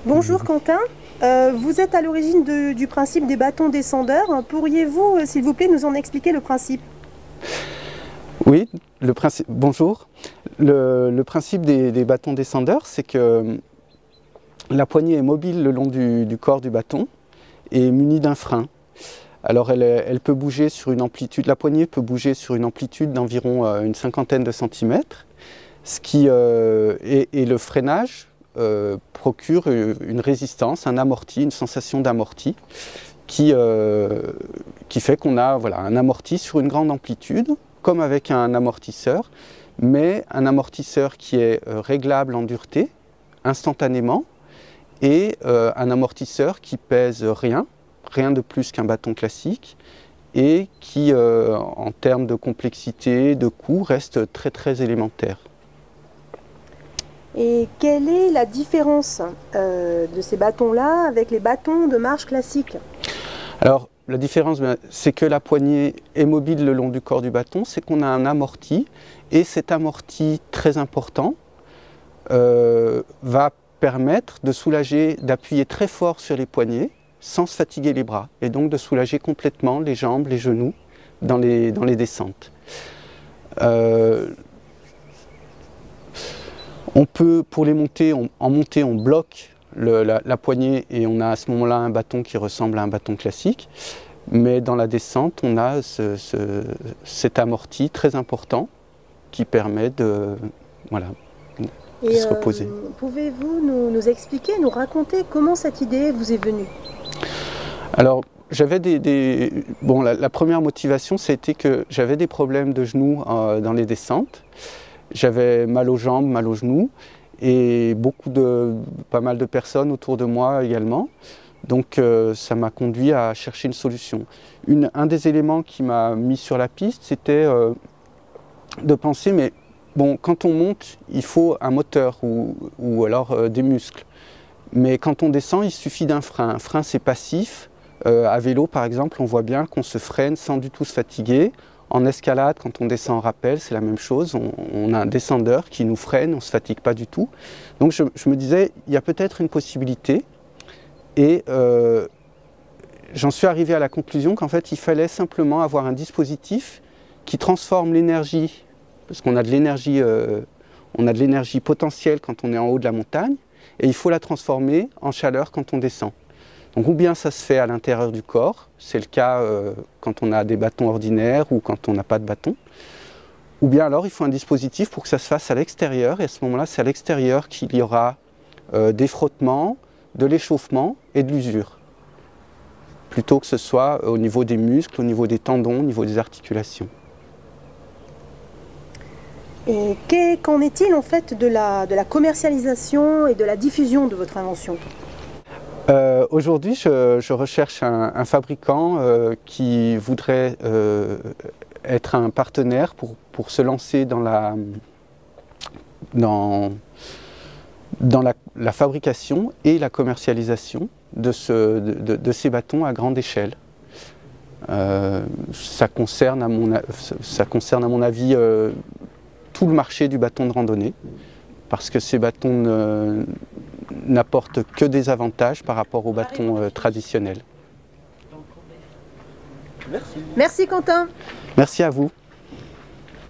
Bonjour Quentin, vous êtes à l'origine du principe des bâtons descendeurs. Pourriez-vous, s'il vous plaît, nous en expliquer le principe? Oui, bonjour. Le principe des bâtons descendeurs, c'est que la poignée est mobile le long du corps du bâton et munie d'un frein. Alors elle peut bouger sur une amplitude, la poignée peut bouger sur une amplitude d'environ une cinquantaine de centimètres, et le freinage procure une résistance, un amorti, une sensation d'amorti qui fait qu'on a un amorti sur une grande amplitude, comme avec un amortisseur, mais un amortisseur qui est réglable en dureté instantanément et un amortisseur qui pèse rien de plus qu'un bâton classique et qui, en termes de complexité, de coût, reste très élémentaire. Et quelle est la différence de ces bâtons-là avec les bâtons de marche classiques? Alors, la différence, c'est que la poignée est mobile le long du corps du bâton, c'est qu'on a un amorti, et cet amorti très important va permettre de soulager, d'appuyer très fort sur les poignets sans se fatiguer les bras, et donc de soulager complètement les jambes, les genoux dans les descentes. On peut, pour les montées, en montée, on bloque la poignée et on a à ce moment-là un bâton qui ressemble à un bâton classique. Mais dans la descente, on a cet amorti très important qui permet de se reposer. Pouvez-vous nous expliquer, nous raconter comment cette idée vous est venue? Alors, j'avais la première motivation, c'était que j'avais des problèmes de genoux dans les descentes. J'avais mal aux jambes, mal aux genoux, et pas mal de personnes autour de moi également. Donc ça m'a conduit à chercher une solution. Un des éléments qui m'a mis sur la piste, c'était de penser, mais bon, quand on monte, il faut un moteur ou alors des muscles. Mais quand on descend, il suffit d'un frein. Un frein, c'est passif. À vélo, par exemple, on voit bien qu'on se freine sans du tout se fatiguer. En escalade, quand on descend en rappel, c'est la même chose. On a un descendeur qui nous freine, on ne se fatigue pas du tout. Donc je me disais, il y a peut-être une possibilité. Et j'en suis arrivé à la conclusion qu'en fait, il fallait simplement avoir un dispositif qui transforme l'énergie, parce qu'on a de l'énergie potentielle quand on est en haut de la montagne, et il faut la transformer en chaleur quand on descend. Donc ou bien ça se fait à l'intérieur du corps, c'est le cas quand on a des bâtons ordinaires ou quand on n'a pas de bâton, ou bien alors il faut un dispositif pour que ça se fasse à l'extérieur, et à ce moment-là c'est à l'extérieur qu'il y aura des frottements, de l'échauffement et de l'usure, plutôt que ce soit au niveau des muscles, au niveau des tendons, au niveau des articulations. Et qu'en est-il en fait de la commercialisation et de la diffusion de votre invention? Aujourd'hui, je recherche un fabricant qui voudrait être un partenaire pour se lancer dans la fabrication et la commercialisation de ces bâtons à grande échelle. Ça concerne à mon avis tout le marché du bâton de randonnée, parce que ces bâtons n'apportent que des avantages par rapport aux bâtons traditionnels. Merci Quentin. Merci à vous.